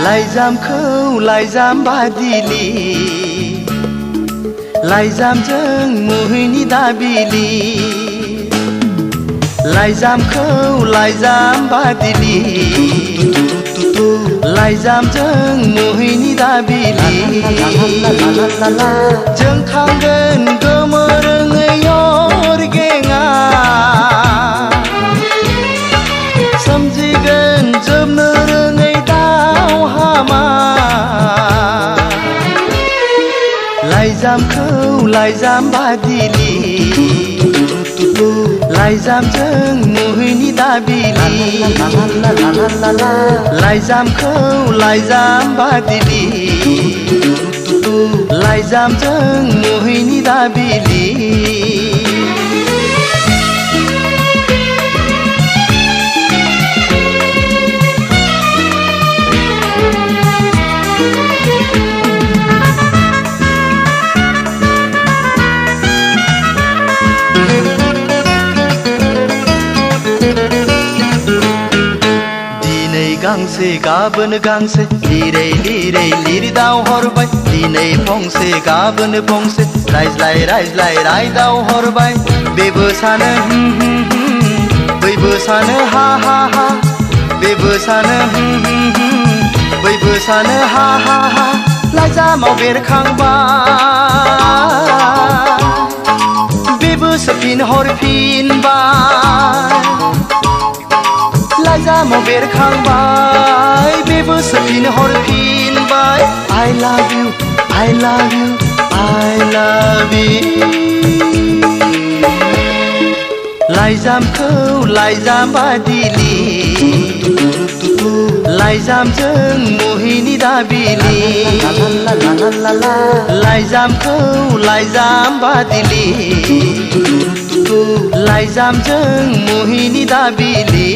लाइजामखौ लाइजाम बादिलि लाइजामजों मुहिनि दाबिलि लाइजामखौ लाइजाम बादिलि लाइजामजों मुहिनि दाबिलि जोंखांगोन गोमोरोङै अरगेङा सोमजिगोन जोबनो रोङै लाइजामखौ लाइजाम बादिलि लाइजामजों मुहिनि दाबिलि लाइजामखौ लाइजाम बादिलि लाइजामजों मुहिनि दाबिलि गांसे गाबोन गांसे लिरै लिरै लिरदाव हरबाय दिनै फंसे गाबोन फंसे रायज्लाय रायज्लाय रायदाव हरबाय बेबो सानो बैबो सानो हा हा हा बेबो सानो बैबो सानो हा हा हा लाइजामाव बेरखांबाय बेबो फिन हरफिनबाय लाइजामाव बेरखांबाय बेबो फिन हरफिनबाय I love you I love you I love you लाइजामखौ लाइजाम बादिलि लाइजामजों मुहिनि दाबिलि लाइजामखौ लाइजाम बादिलि लाइजामजों मुहिनि दाबिलि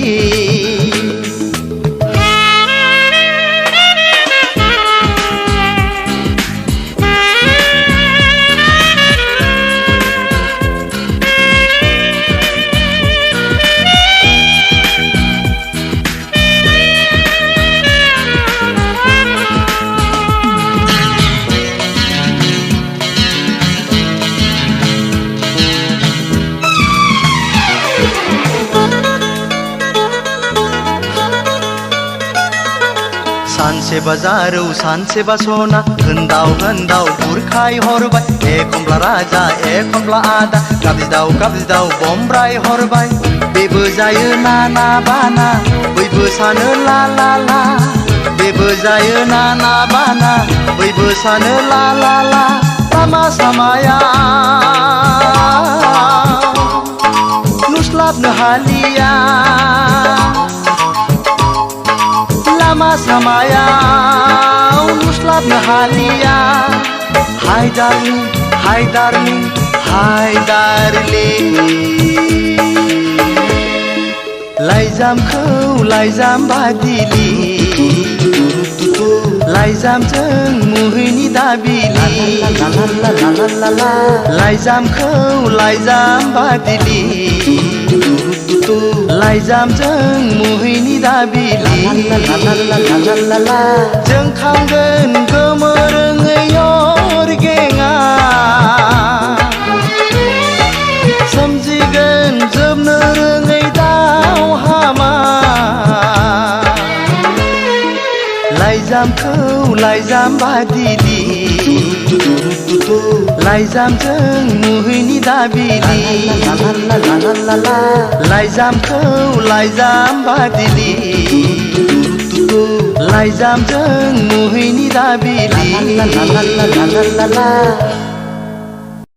सानसे बाजारौ सानसे बासना होनदाव होनदाव बुरखाय हरबाय एखमब्ला राजा एखमब्ला आदा गाबज्रिदाव बमब्राय हरबाय बेबो जायो नाना बाना बैबो सानो ला ला ला बेबो जायो नाना बाना बैबो सानो ला ला ला लामा सामायाव नुस्लाबनो हालिया लामा सामायाव नुस्लाबनो हालिया हाय डार्लिं हाय डार्लिं हाय डार्लिं लाइजामखौ लाइजाम बादिलि लाइजामजों मुहिनि दाबिलि लाइजामखौ लाइजाम बादिलि लाइजामजों मुहिनि दाबिलि जोंखांगोन गोमोरोङै अरगेङा सोमजिगोन जोबनो रोङै दावहामा लाइजामखौ लाइजाम बादिलि लाइजामजों मुहिनि दाबिलि लाइजामखौ लाइजाम बादिलि लाइजामजों मुहिनि दाबिलि